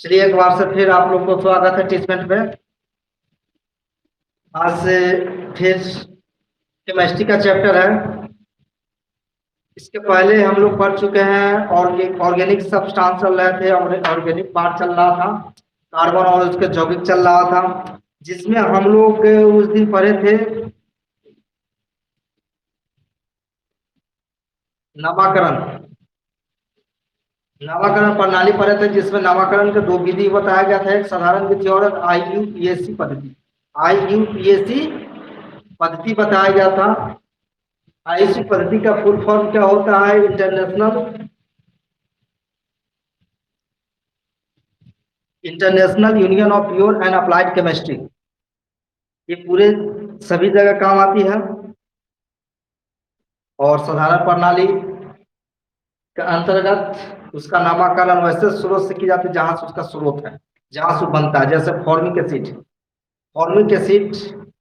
चलिए एक बार से फिर आप लोग को स्वागत है टीचमेंट पे। आज से फिर केमिस्ट्री का चैप्टर है। इसके पहले हम लोग पढ़ चुके हैं ऑर्गेनिक सब्सटेंस चल रहे थे, ऑर्गेनिक पार्ट चल रहा था, कार्बन और उसके यौगिक चल रहा था, जिसमें हम लोग उस दिन पढ़े थे नामाकरण नामाकरण प्रणाली पढ़े थे, जिसमें नामाकरण के दो विधि बताया गया था, एक साधारण विधि और IUPAC पद्धति। IUPAC पद्धति बताया गया था। IUPAC पद्धति का फुल फॉर्म क्या होता है? International union of pure and applied chemistry. ये पूरे सभी जगह काम आती है। और साधारण प्रणाली के अंतर्गत उसका नामकरण वैसे स्रोत से की जाती है जहां से उसका स्रोत है, जहां से बनता है। जैसे फॉर्मिक एसिड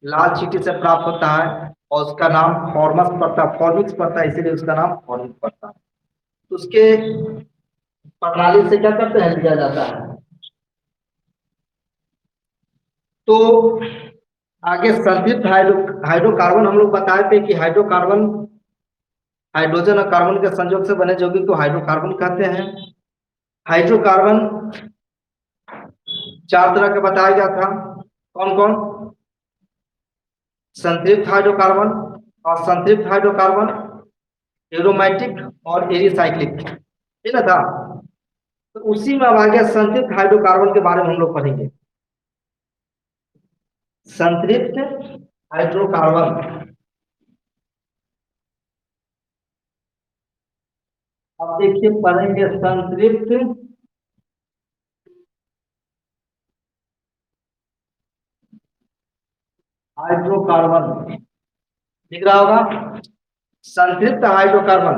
लाल चींटी से प्राप्त होता है और उसका नाम फॉर्मिक्स पड़ता है, इसीलिए उसका नाम फॉर्मिक पड़ता है। तो उसके प्रणाली से क्या करते हैं, लिया जाता है। तो आगे संतृप्त हाइड्रोकार्बन हम लोग बताए थे कि हाइड्रोकार्बन हाइड्रोजन और कार्बन के संयोग से बने यौगिक को हाइड्रोकार्बन कहते हैं। हाइड्रोकार्बन चार तरह के बताया गया था। कौन कौन? संतृप्त हाइड्रोकार्बन, असंतृप्त हाइड्रोकार्बन, एरोमेटिक और एरिसाइक्लिक, ठीक है था। तो उसी में अब आगे संतृप्त हाइड्रोकार्बन के बारे में हम लोग पढ़ेंगे। संतृप्त हाइड्रोकार्बन, अब देखिए पढ़ेंगे संतृप्त हाइड्रोकार्बन, दिख रहा होगा। संतृप्त हाइड्रोकार्बन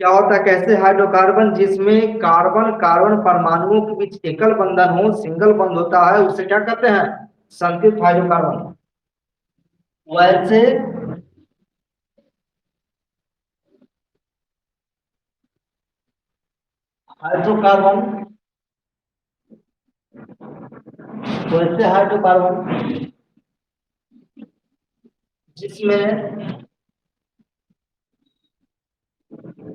क्या होता है? कैसे हाइड्रोकार्बन जिसमें कार्बन कार्बन परमाणुओं के बीच एकल बंधन हो, सिंगल बंध होता है, उसे क्या कहते हैं? संतृप्त हाइड्रोकार्बन। वैसे हाइड्रोकार्बन जिसमें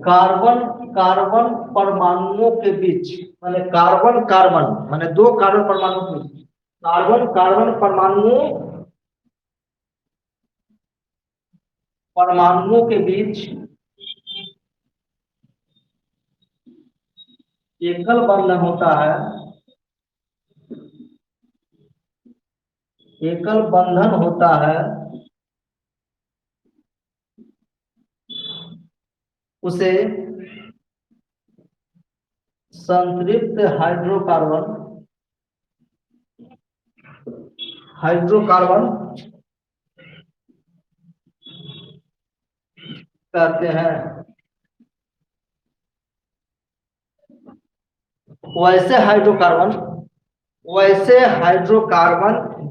कार्बन कार्बन परमाणुओं के बीच, माने कार्बन कार्बन माने दो कार्बन परमाणु के बीच, कार्बन कार्बन परमाणुओं के बीच एकल बंधन होता है, एकल बंधन होता है, उसे संतृप्त हाइड्रोकार्बन कहते हैं। वैसे हाइड्रोकार्बन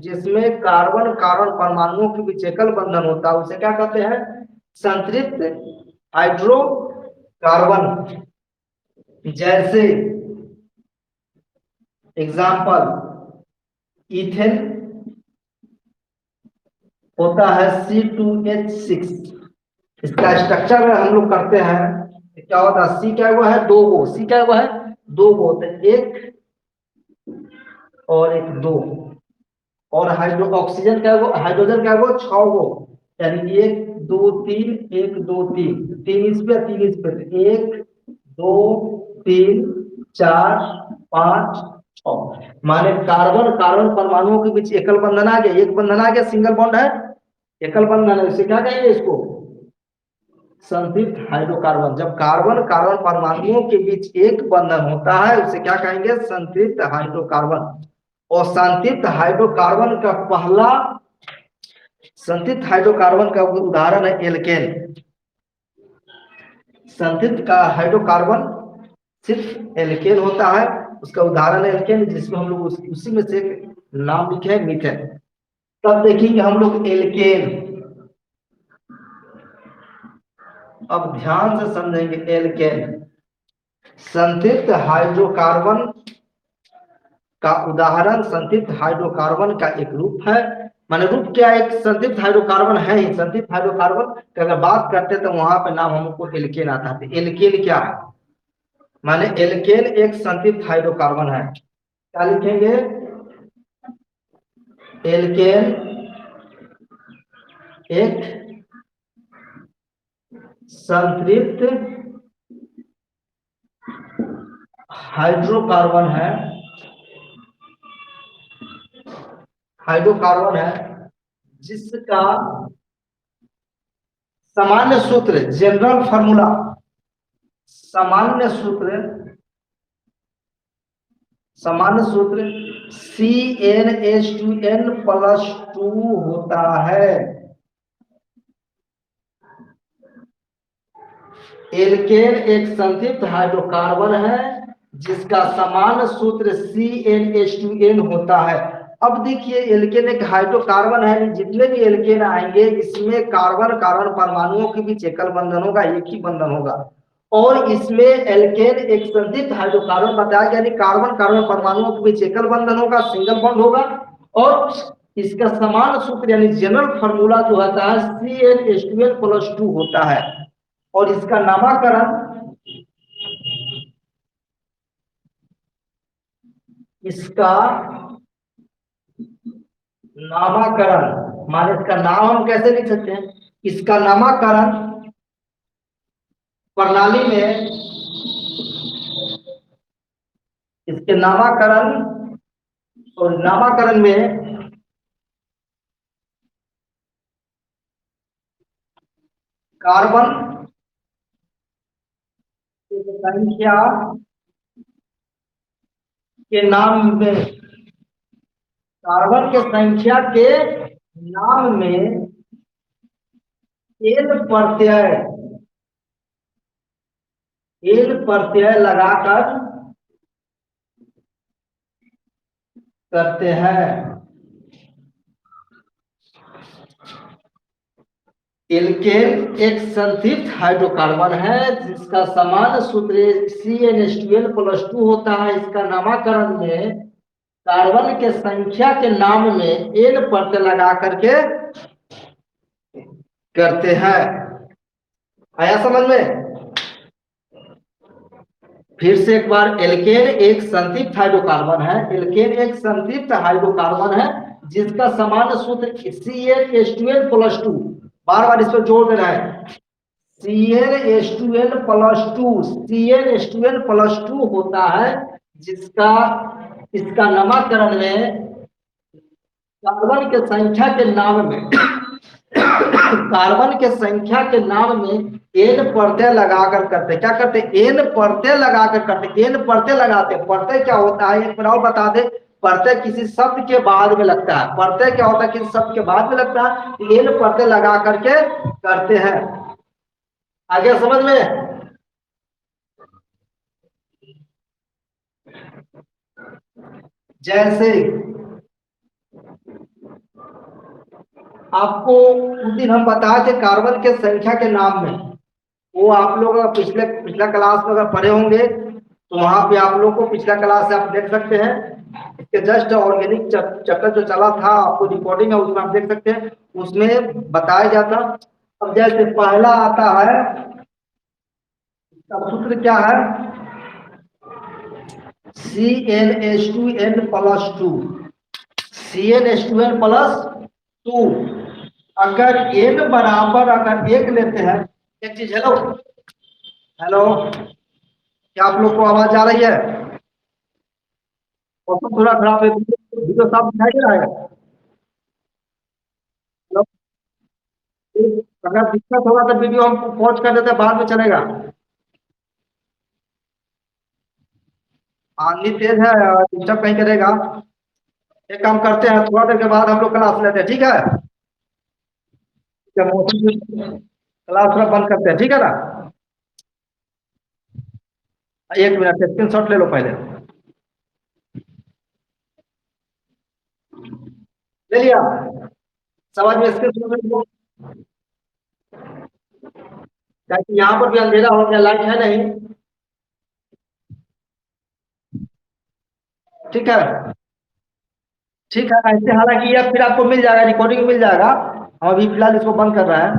जिसमें कार्बन कार्बन परमाणुओं के बीच एकल बंधन होता है, उसे क्या कहते हैं? संतृप्त हाइड्रोकार्बन। जैसे एग्जाम्पल, इथेन होता है C2H6। इसका स्ट्रक्चर हम लोग करते हैं, क्या होता है? सी क्या हुआ है? दो गो, सी क्या हुआ है? दो गो, तो एक और एक दो। और ऑक्सीजन क्या हुआ? हाइड्रोजन क्या हुआ? 6 गो, यानी 1 2 3 1 2 3, तीन इस पे 1 2 3 4 5 6, माने कार्बन कार्बन परमाणुओं के बीच एकल बंधन आ गया, एक बंधन आ गया, सिंगल बॉन्ड है, एकल बंधन है, इसे क्या कहेंगे? इसको संतृप्त हाइड्रोकार्बन। जब कार्बन कार्बन परमाणुओं के बीच एक बंधन होता है, उसे क्या कहेंगे? संतृप्त हाइड्रोकार्बन। और संतृप्त हाइड्रोकार्बन का उदाहरण है एल्केन। संतृप्त का हाइड्रोकार्बन सिर्फ एल्केन होता है, उसका उदाहरण है एल्केन, जिसमें हम लोग उसी में से नाम लिखे है मीथेन। तब देखेंगे हम लोग एल्केन। अब ध्यान से समझेंगे एल्केन। संतृप्त हाइड्रोकार्बन का उदाहरण संतृप्त हाइड्रोकार्बन का एक रूप है। माने रूप क्या है, एक संतृप्त हाइड्रोकार्बन है ही। संतृप्त हाइड्रोकार्बन की अगर बात करते तो वहां पे नाम हमको एल्केन आता है। एल्केन क्या है, माने एल्केन एक संतृप्त हाइड्रोकार्बन है। क्या लिखेंगे, एल्केन एक संतृप्त हाइड्रोकार्बन है, हाइड्रोकार्बन है जिसका सामान्य सूत्र, जनरल फार्मूला, सामान्य सूत्र, सामान्य सूत्र CnH2n+2 होता है। एल्केन एक संतृप्त हाइड्रोकार्बन है जिसका सामान्य सूत्र CnH2n होता है। अब देखिए एल्केन एक हाइड्रोकार्बन है, जितने भी एल्केन आएंगे इसमें कार्बन कार्बन परमाणुओं के बीच एकल बंधन होगा, एक ही बंधन होगा। और इसमें एल्केन एक संतृप्त हाइड्रोकार्बन बताया गया, यानी कार्बन कार्बन परमाणुओं के बीच एकल बंधन होगा, सिंगल बॉन्ड होगा। और इसका समान सूत्र यानी जनरल फार्मूला जो होता है CnH2n+2 होता है। और इसका नामकरण, इसका नामकरण माने इसका नाम हम कैसे लिख सकते हैं, इसका नामकरण प्रणाली में, इसके नामकरण और नामकरण में कार्बन की संख्या के नाम में, कार्बन के संख्या के नाम में एल प्रत्यय, एल प्रत्यय लगाकर करते हैं। एल्केन एक संतृप्त हाइड्रोकार्बन है जिसका समान सूत्र CnH2n+2 होता है। इसका नामकरण में कार्बन के संख्या के नाम में एल प्रत्यय लगा करके करते हैं। आया समझ में? फिर से एक बार, एल्केन एक संतृप्त हाइड्रोकार्बन है, एल्केन एक संतृप्त हाइड्रोकार्बन है जिसका समान सूत्र CnH2n+2, बार बार इस पर जोर देना है, CnH2n+2, CnH2n+2 होता है जिसका, इसका नामकरण में कार्बन के संख्या के नाम में कार्बन के संख्या के नाम में एन प्रत्यय लगाकर करते। क्या करते? एन प्रत्यय लगाकर करते। एन प्रत्यय लगाते, प्रत्यय क्या होता है एक बार और बता दे। प्रत्यय किसी शब्द के बाद में लगता है, प्रत्यय क्या होता है किसी शब्द के बाद में लगता है, एन प्रत्यय लगा करके करते हैं। आगे समझ में? जैसे आपको उस दिन हम बताए थे कार्बन के संख्या के नाम में, वो आप लोग पिछला क्लास में अगर पढ़े होंगे तो वहां पे आप लोग को पिछला क्लास से आप देख सकते हैं। इसके जस्ट ऑर्गेनिक चैप्टर जो चला था आपको रिकॉर्डिंग है उसमें आप देख सकते हैं, उसमें बताया जाता। अब जैसे पहला आता है, इसका सूत्र क्या है, CnH2n+2, CnH2n+2। अगर n बराबर अगर एक लेते हैं, एक चीज, हेलो हेलो, क्या आप लोग को आवाज आ रही है? मौसम थोड़ा खराब है, वीडियो साफ दिखाई दे रहा है? हेलो, अगर दिक्कत होगा तो वीडियो हम पॉज कर देते हैं, बाद में चलेगा। आंधी तेज है, डिस्टर्ब कहीं करेगा। एक काम करते हैं, थोड़ा देर के बाद हम लोग क्लास लेते हैं, ठीक है? जब मौसम क्लास थोड़ा बंद करते हैं, ठीक है ना? एक मिनट स्क्रीन शॉट ले लो पहले, ले लिया? समझ में स्क्रीन शॉट ले लो, ताकि यहाँ पर भी अंधेरा हो गया, लाइट है नहीं। ठीक है। ठीक है, ऐसे हालांकि ये फिर आपको मिल जाएगा, रिकॉर्डिंग मिल जाएगा। हम अभी फिलहाल इसको बंद कर रहे हैं।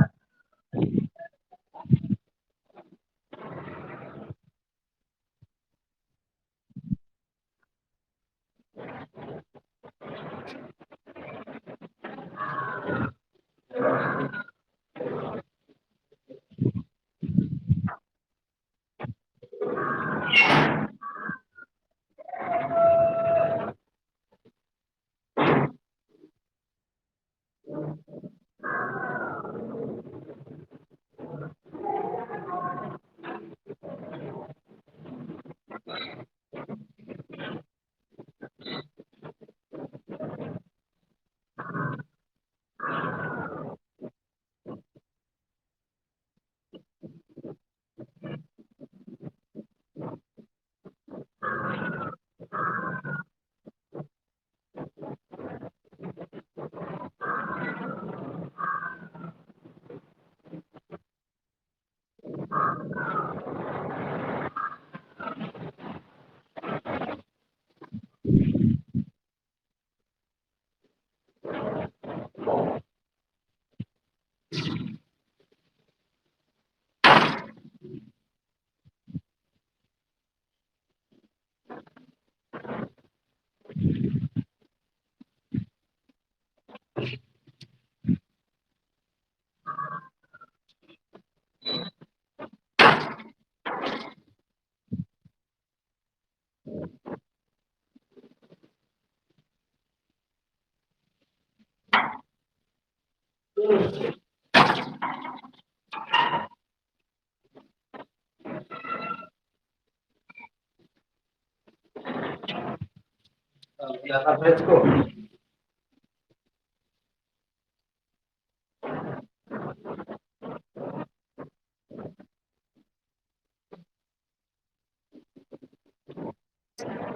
इसको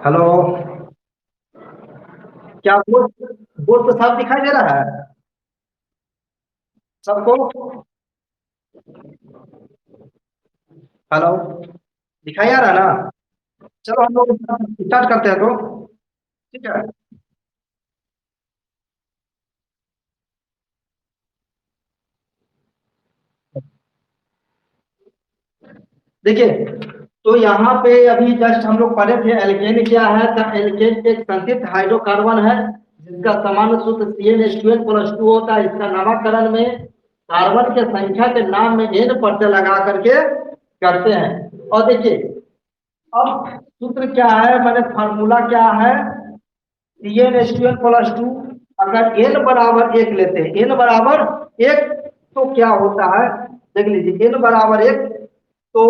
हेलो, क्या बोर्ड बोर्ड तो साफ दिखाई दे रहा है सबको? हेलो, दिखाई आ रहा है ना? चलो हम लोग स्टार्ट करते हैं तो। ठीक है। देखिए, तो यहाँ पे अभी जस्ट हम लोग पढ़े थे एल्केन क्या है। तो एल्केन एक संतृप्त हाइड्रोकार्बन है जिसका सामान्य सूत्र CnH2n+2 होता है। इसका नामकरण में कार्बन के संख्या के नाम में n प्रत्यय लगा करके करते हैं। और देखिए, अब सूत्र क्या है, मैंने फार्मूला क्या है, CnH2n+2। अगर n बराबर एक लेते हैं, n बराबर एक, तो क्या होता है देख लीजिए, n बराबर एक, तो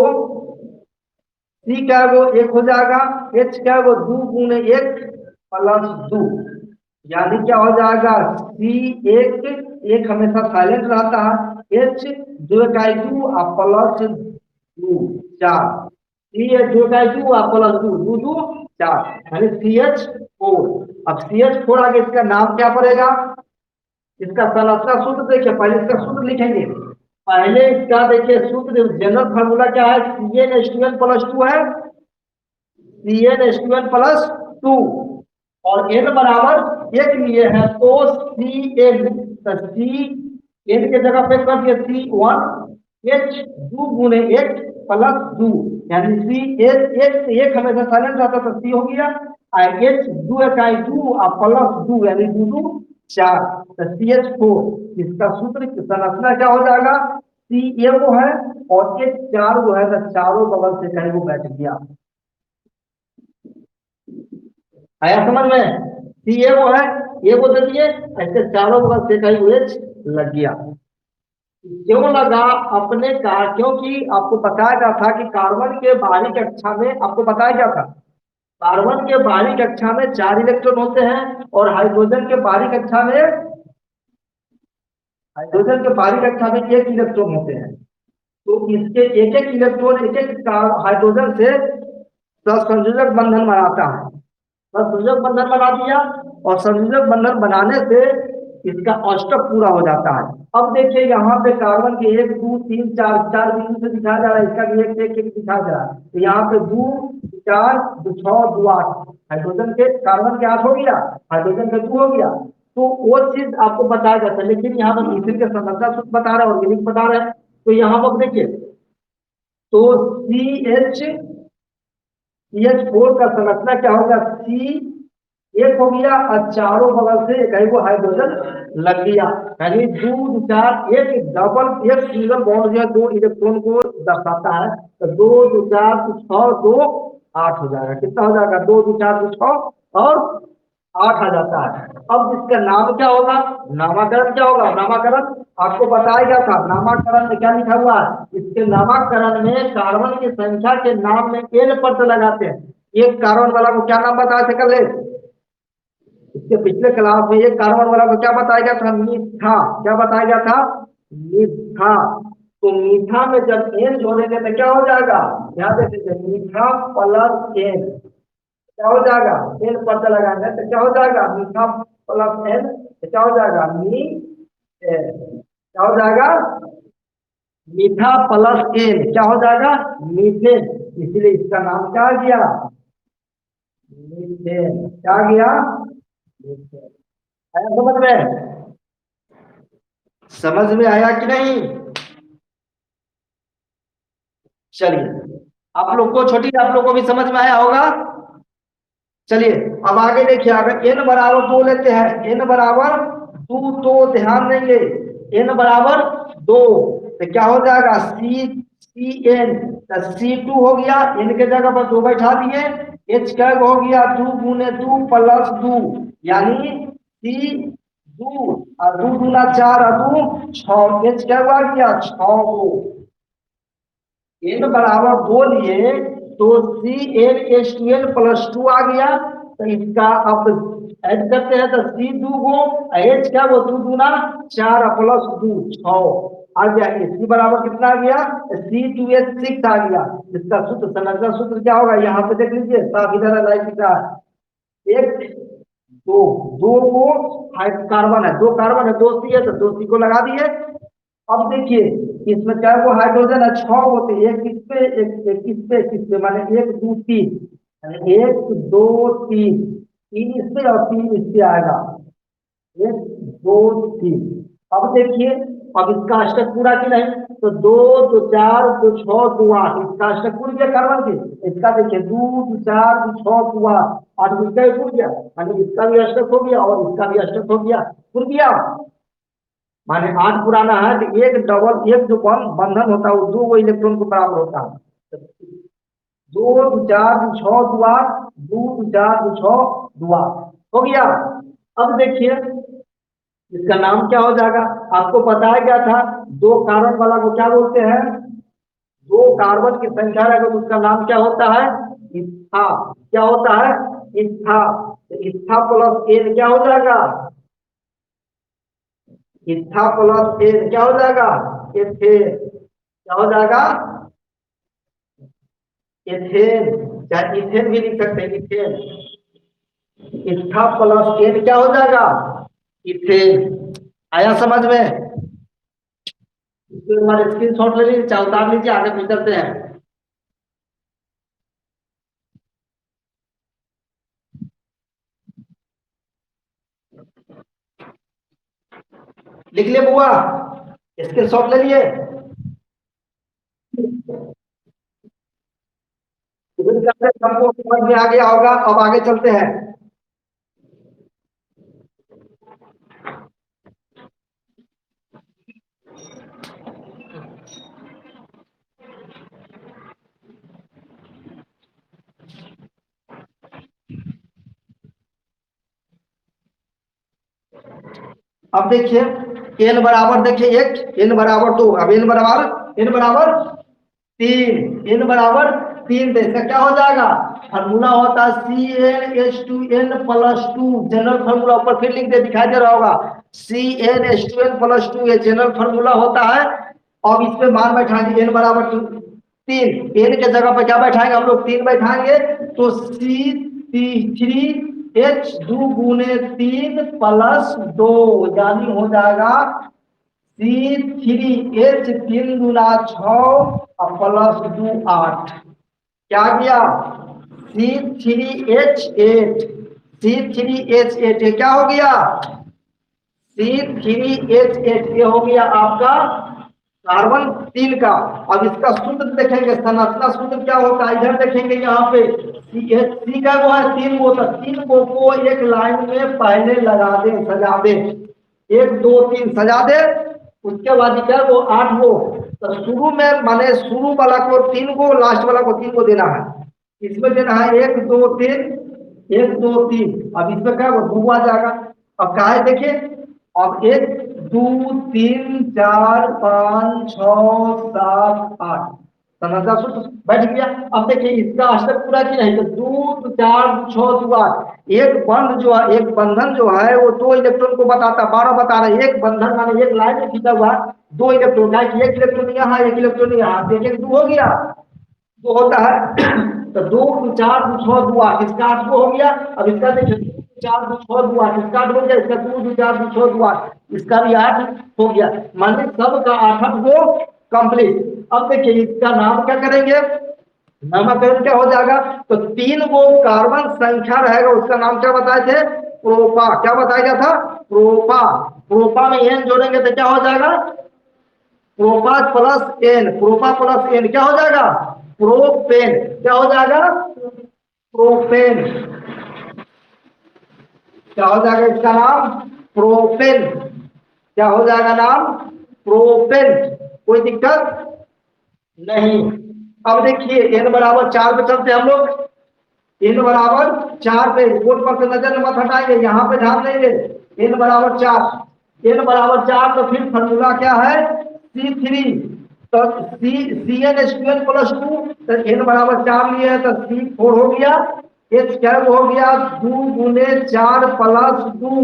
सी क्या है वो एक हो जाएगा, एच क्या है वो 2 × 1 + 2, यानी क्या हो जाएगा, सी एक, एक हमेशा साइलेंट रहता है, एच 2 × 2 +2 4, सी एच 2 × 2 +2 2 2 4, यानी CH4। अब CH4 आगे इसका नाम क्या पड़ेगा, इसका संरचना सूत्र देखिए, पहले इसका सूत्र लिखेंगे। पहले इसका देखिए सूत्र, जनरल फार्मूला क्या है, CnH2n+2 है, CnH2n+2, और n बराबर एक लिए है तो Cn, तो सी एन के जगह पे कर दिया C1, H 2 × 1 + 2, यानी सी एक हमेशा साइलेंट रहता तो सी हो गया, और H 2 × 2 +2, यानी 2 2 4, तो CH4। इसका सूत्र की संरचना क्या हो जाएगा, सी ए वो है और H 4 वो है, तो चारों बगल से कहीं वो बैठ गया। आया समझ में, सी ए वो है, ये वो दे दिए, ऐसे चारों बगल से कहीं एच लग गया। क्यों लगा, अपने का, क्योंकि आपको बताया गया था कि कार्बन के बाहरी कक्षा में, आपको बताया गया था कार्बन के बाहरी कक्षा में 4 इलेक्ट्रॉन होते हैं, और हाइड्रोजन के बाहरी कक्षा में 1 इलेक्ट्रॉन होते हैं। तो इसके एक एक इलेक्ट्रॉन एक एक हाइड्रोजन से संयोजक बंधन बनाता है, बस संयोजक बंधन बना दिया, और संयोजक बंधन बनाने से इसका अष्टक पूरा हो जाता है। अब देखिए यहाँ पे कार्बन के 1 2 3 4 4 बिंदु से दिखाया जा रहा है, इसका भी एक एक एक दिखाया जा रहा है, तो यहाँ पे 2 4 2 6 2 8, हाइड्रोजन के कार्बन के 8 हो गया, हाइड्रोजन के 2 हो गया। तो वो चीज आपको बताया जाता है, लेकिन यहाँ पर मीथेन के संरचना सूत्र बता रहा है, ऑर्गेनिक बता रहा है। तो यहाँ पर देखिए, तो CH4 का संरचना क्या होगा, C एक हो गया और चारों बगल से एक को हाइड्रोजन लग गया, यानी 2 4 एक डबल एक सिंगल बॉन्ड जो है 2 इलेक्ट्रॉन को दर्शाता है। तो 2 2 4 6 2 8 हो जाएगा। कितना हो जाएगा, 2 2 4 2 6 और 8 आ जाता है। अब इसका नाम क्या होगा, नामकरण क्या होगा, नामकरण आपको बताया गया था। नामकरण में क्या लिखा हुआ है, इसके नामकरण में कार्बन की संख्या के नाम में एन पद लगाते हैं। एक कार्बन वाला को क्या नाम बताया थे कल, इसके पिछले क्लास में एक कार्बन वाला को क्या बताया गया था, मीठा। क्या बताया गया था, मीठा। तो मीठा में जब एन जोड़ेंगे तो क्या हो जाएगा, ध्यान देखिए, मीठा प्लस एन क्या हो जाएगा, एन पद लगाएंगे तो क्या हो जाएगा, मीठा प्लस एन तो क्या हो जाएगा, मी क्या हो जाएगा, मीठा प्लस एन क्या हो जाएगा, मीथेन। इसलिए इसका नाम क्या आ गया, मीथेन। क्या आ गया, मीथेन। आया समझ में, समझ में आया कि नहीं। चलिए, आप लोग को छोटी, आप लोग को भी समझ में आया होगा। चलिए अब आगे देखिए, अगर n बराबर 2 लेते हैं, n बराबर 2, तो ध्यान देंगे n बराबर 2 तो क्या हो जाएगा, CN, C2 हो गया, n के जगह पर 2 बैठा दिए, H का हो गया 2 गुने 2 प्लस 2, यानी C 2 और 2 दूना 4 और 2 6, H क्या हुआ गया 6 को। n बराबर 2 लिए तो CnH2n प्लस 2 आ गया। तो इसका अब ऐड करते हैं तो C 2 को H क्या वो 2 दूना 4 प्लस 2 6 आ गया। इसकी बराबर कितना आ गया, C2H6 आ गया। इसका सूत्र, संरचना सूत्र क्या होगा, यहाँ पे देख लीजिए, साफ इधर लाइट दिख रहा है, एक दो, दो को कार्बन है, 2 कार्बन है, 2 C है तो 2 C को लगा दिए। अब देखिए इसमें क्या वो हाइड्रोजन है 6 होते, एक इस पे एक इस पे एक इस पे, माने 1 2 3, यानी 1 2 3, 3 इस पे और 3 इस पे आएगा, 1 2 3। अब देखिए, अब इसका अष्टक पूरा कि नहीं, तो 2 2 4 2 6 2 8, इसका अष्टक पूरी गया कार्बन के। इसका देखिए 2 2 4 2 6 2 8, 8 इसका भी पूर गया, यानी इसका भी अष्टक हो गया और इसका भी अष्टक हो गया, पूर गया। माने 8 पुराना है तो एक डबल, एक जो बंधन होता है वो 2 इलेक्ट्रॉन को बराबर होता है। 2 2 4 2 6 2 8, 2 2 4 2 6 2 8 हो गया। अब देखिए इसका नाम क्या हो जाएगा, आपको बताया गया था 2 कार्बन वाला को क्या बोलते हैं, 2 कार्बन की संख्या है तो उसका नाम क्या होता है, इथा। क्या होता है, इथा। तो इथा प्लस एन क्या हो जाएगा, इथा प्लस एन क्या हो जाएगा, एथेन। क्या हो जाएगा, एथेन, चाहे इथेन भी लिख सकते हैं, इथेन। इथा प्लस एन क्या हो जाएगा, इथेन। आया समझ में, इसके बाद स्क्रीन शॉट ले लीजिए, चाहे उतार लीजिए, आगे फिर करते हैं। लिख लिए बुआ, स्क्रीन शॉट ले लिए, हमको समझ में आ गया होगा। अब आगे चलते हैं। अब देखिए n बराबर, देखिए 1, n बराबर 2, अब n बराबर 3, n बराबर 3, तो इसका क्या हो जाएगा, फार्मूला होता है CnH2n प्लस 2, जनरल फार्मूला ऊपर फिर लिख दे, दिखाई दे रहा होगा, CnH2n प्लस 2 ये जनरल फार्मूला होता है। अब इस पे मान बैठा दी, n बराबर 3, n के जगह पर क्या बैठाएंगे हम लोग, 3 बैठाएंगे, तो C3H2 गुने 3 प्लस 2, यानी हो जाएगा C3H 3 गुना 6 प्लस 2 8। क्या गया, C3H8, C3H8 ये क्या हो गया? C3H8 ये हो गया आपका कार्बन 3 का। अब इसका सूत्र देखेंगे, संरचना सूत्र क्या होता है, इधर देखेंगे यहाँ पे सी का वो है 3 गो, तो 3 गो को एक लाइन में पहले लगा दे, सजा दे, 1 2 3 सजा दे। उसके बाद क्या वो 8 गो, तो शुरू में माने शुरू वाला को 3 गो, लास्ट वाला को 3 गो देना है। इसमें देना है 1 2 3, 1 2 3। अब इसमें क्या वो 2 आ जाएगा। अब कहा है देखिए, अब 1 2 3 4 5 6 7 8 समझा सूत्र बैठ गया। अब देखिए इसका अष्टक पूरा किया है तो 2 4 6 2 8। एक बंध जो है, एक बंधन जो है वो 2 इलेक्ट्रॉन को बताता, 12 बता रहा है। एक बंधन माने एक लाइन में खींचा हुआ 2 इलेक्ट्रॉन है, एक इलेक्ट्रॉन यहाँ, एक इलेक्ट्रॉन यहाँ, देखिए 2 हो गया, 2 होता है। तो 2 4 6 2 8, इसका 8 हो गया। अब इसका देखिए 4 2 6 2 8, इसका 8 हो गया, इसका 2 4 2 6 2 8, इसका भी 8 हो गया। माने सब का 8 गो कंप्लीट। अब देखिए इसका नाम क्या करेंगे, नामकरण क्या हो जाएगा, तो 3 गो कार्बन संख्या रहेगा, उसका नाम क्या बताए थे, प्रोपा। क्या बताया गया था, प्रोपा। प्रोपा में एन जोड़ेंगे तो क्या हो जाएगा, प्रोपा प्लस एन, प्रोपा प्लस एन क्या हो जाएगा, प्रोपेन। क्या हो जाएगा, प्रोपेन। क्या हो जाएगा इसका नाम, प्रोपेन। क्या हो जाएगा नाम, प्रोपेन। कोई दिक्कत नहीं। अब देखिए एन बराबर 4 पे चलते हम लोग, एन बराबर 4 पे बोर्ड पर से नजर मत हटाएंगे, यहाँ पे ध्यान देंगे। एन बराबर 4, एन बराबर 4, तो फिर फॉर्मूला क्या है, C3। तो CnH2n प्लस 2, तो एन बराबर 4 लिए है तो C4 हो गया। H क्या हो गया, 2 गुने 4 प्लस 2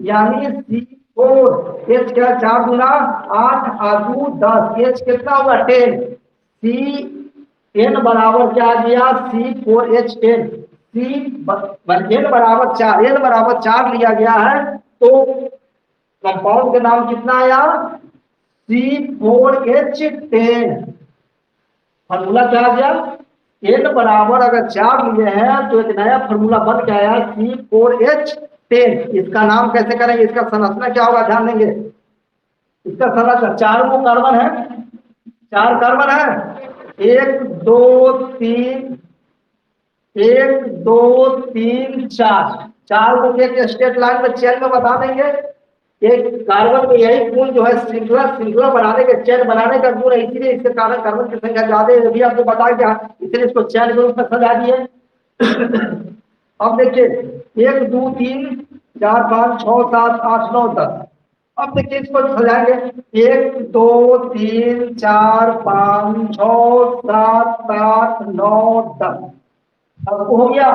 यानी C4। H क्या 4 गुना 8 और 2 10, H कितना हुआ 10। सी एन बराबर क्या आ गया, C4H10। सी एन बराबर 4, एन बराबर 4 लिया गया है तो कंपाउंड का नाम कितना आया, C4H10। फॉर्मूला क्या आ गया, एन बराबर अगर 4 लिए हैं तो एक नया फॉर्मूला बन के आया C4H10। इसका नाम कैसे करेंगे, इसका संरचना क्या होगा ध्यान देंगे। इसका संरचना 4 गो कार्बन है, 4 कार्बन है, 1 2 3, 1 2 3 4, 4 को एक स्टेट लाइन में चेन में बता देंगे। एक कार्बन में यही गुण जो है श्रृंखला श्रृंखला बनाने के, चेन बनाने का गुण है, इसीलिए इसके कारण कार्बन की संख्या ज्यादा है, भी आपको बता दिया, इसलिए इसको चेन के रूप में सजा दिए। अब देखिए 1 2 3 4 5 6 7 8 9 10। अब देखिए इसको सजाएंगे 1 2 3 4 5 6 7 8 9 10, अब हो गया।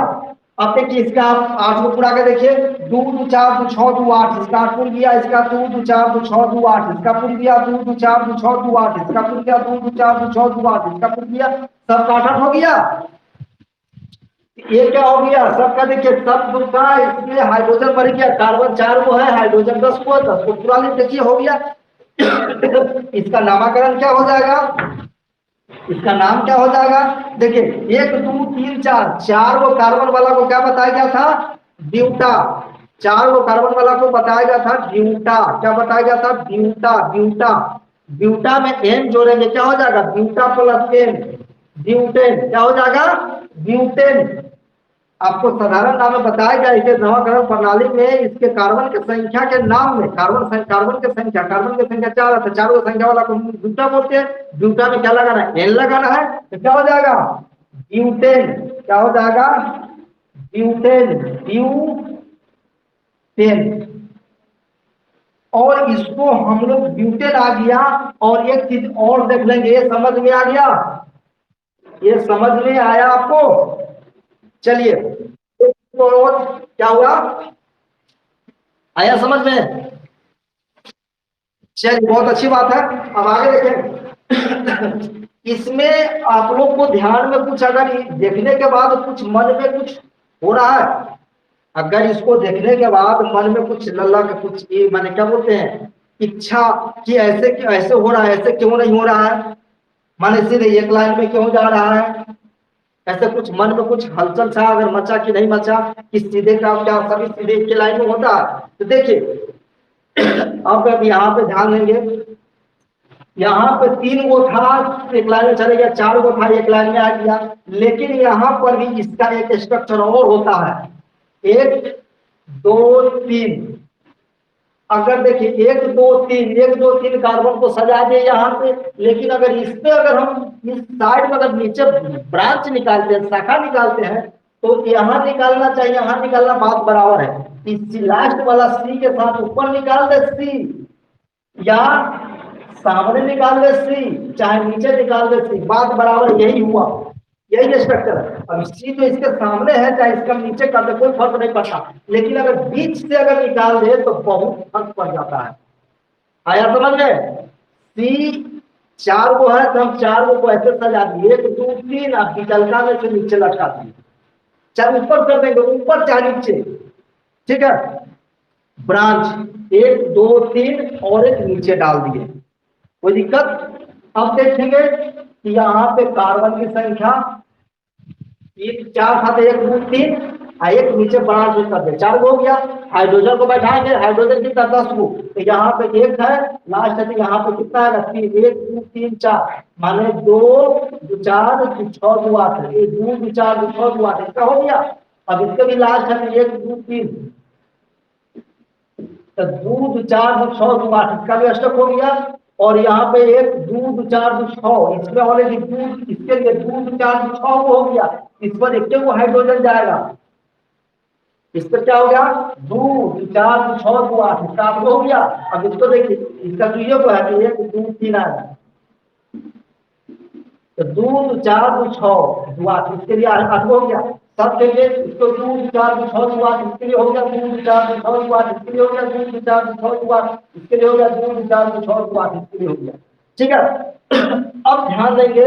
अब देखिए इसका आप 8 को पूरा कर देखिए, 2 2 4 2 6 2 8, इसका 8 पूरी गया, इसका 2 2 4 2 6 2 8, इसका पूरी गया, 2 2 4 2 6 2 8, इसका पूरी गया, 2 2 4 2 6 2 8, इसका पूरी गया, सबका 8 हो गया। ये क्या हो गया, सबका देखिए सब का, इसमें हाइड्रोजन बढ़ गया, कार्बन 4 को है, हाइड्रोजन 10 को, 10 को पूरा लिख देखिए हो गया। इसका नामकरण क्या हो जाएगा, इसका नाम क्या हो जाएगा, देखिए 1 2 3 4, 4 को कार्बन वाला को क्या बताया गया था, ब्यूटा। 4 को कार्बन वाला को बताया गया था ब्यूटा। क्या बताया गया था, ब्यूटा। ब्यूटा, ब्यूटा में एन जोड़ेंगे क्या हो जाएगा, ब्यूटा प्लस एन, ब्यूटेन। क्या हो जाएगा, ब्यूटेन। आपको साधारण नाम में बताया गया, इसे नामकरण प्रणाली में इसके कार्बन की संख्या के नाम में कार्बन की संख्या 4 है, तो 4 संख्या वाला को ब्यूटा बोलते हैं। ब्यूटा में क्या लगाना है, एन लगाना है, तो क्या हो जाएगा, ब्यूटेन। क्या हो जाएगा, ब्यूटेन, ब्यूटेन। और इसको हम लोग ब्यूटेन आ गया। और एक चीज और देख लेंगे, ये समझ में आ गया, ये समझ में आया आपको, चलिए तो क्या हुआ, आया समझ में, चलिए बहुत अच्छी बात है। अब आगे देखें, इसमें आप लोग को ध्यान में कुछ अगर देखने के बाद कुछ मन में कुछ हो रहा है, अगर इसको देखने के बाद मन में कुछ लल्ला का कुछ ये माने क्या बोलते हैं, इच्छा कि ऐसे हो रहा है, ऐसे क्यों नहीं हो रहा है, माने सीधे एक लाइन में क्यों जा रहा है, ऐसे कुछ मन में कुछ हलचल सा अगर मचा कि नहीं मचा कि सीधे का क्या सभी सीधे के लाइन में होता है, तो देखिए अब यहाँ पे ध्यान देंगे, यहाँ पे 3 गो था एक लाइन में चले गया, 4 गो था एक लाइन में आ गया, लेकिन यहाँ पर भी इसका एक स्ट्रक्चर और होता है, 1 2 3। अगर देखिए 1 2 3 1 2 3 कार्बन को सजा दिए यहाँ पे, लेकिन अगर इस पे अगर हम इस साइड में अगर नीचे ब्रांच निकालते हैं, शाखा निकालते हैं, तो यहाँ निकालना चाहिए, यहाँ निकालना बात बराबर है। इस लास्ट वाला सी के साथ ऊपर निकाल दे सी, या सामने निकाल दे सी, चाहे नीचे निकाल दे सी, बात बराबर यही हुआ, यही स्ट्रक्चर है। अब सी तो इसके सामने है, चाहे इसका नीचे कर दे, कोई फर्क नहीं पड़ता, लेकिन अगर बीच से अगर निकाल दे तो बहुत फर्क पड़ जाता है। आया समझ में? सी 4 गो है तो हम 4 गो को ऐसे सजा दिए, 1 2 3 आप निकलता में से नीचे लटका दिए, चाहे ऊपर कर देंगे, ऊपर चाहे नीचे, ठीक है। ब्रांच 1 2 3 और एक नीचे डाल दिए, कोई दिक्कत? अब देखेंगे कि यहाँ पे कार्बन की संख्या 4 था, 1 2 3 एक नीचे ब्रांच कर दे, 4 हो गया। हाइड्रोजन को बैठाएंगे, हाइड्रोजन कितना 10 गो, तो यहाँ पे 1 है लास्ट है, तो यहाँ पे कितना है 3, 1 2 3 4, माने 2 2 4 6 2 8 है, 2 2 4 2 6 2 8 इसका हो गया। अब इसके भी लास्ट है 1 2 3, तो 2 2 4 2 6 2 8 इसका भी अष्टक हो गया। और यहाँ पे 1 2 2 4 2 6 इसमें ऑलरेडी 2, इसके लिए 2 2 4 2 6 हो गया, इस पर एक हाइड्रोजन जाएगा, इस पर क्या हो गया 2 2 4 2 6 2 8 इसका आपको हो गया। अब इसको देखिए, इसका तो ये है कि 1 2 3 आएगा, तो 2 2 4 2 6 2 8 इसके लिए आपको हो गया। सब देखिए इसको 2 2 4 2 6 2 8 इसके लिए हो गया, 2 2 4 2 6 2 8 इसके लिए हो गया, 2 2 4 2 6 2 8 इसके लिए हो गया, 2 2 4 2 6 2 8 इसके लिए हो गया, ठीक है। अब ध्यान देंगे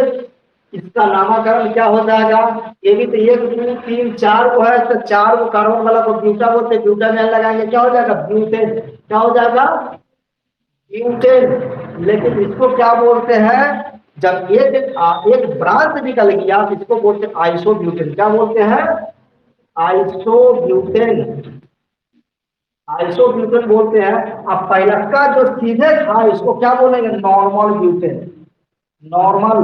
इसका नामकरण क्या हो जाएगा, ये भी तो 1 2 3 4 को है, तो 4 को कार्बन वाला को ब्यूटा बोलते हैं, ब्यूटा में लगाएंगे क्या हो जाएगा ब्यूटेन, क्या हो जाएगा ब्यूटेन। लेकिन इसको क्या बोलते हैं, जब एक ब्रांच निकल गया तो इसको बोलते हैं आइसोब्यूटेन, क्या बोलते हैं आइसोब्यूटेन, आइसोब्यूटेन बोलते हैं। अब पहला का जो सीधे था इसको क्या बोलेंगे normal butane, normal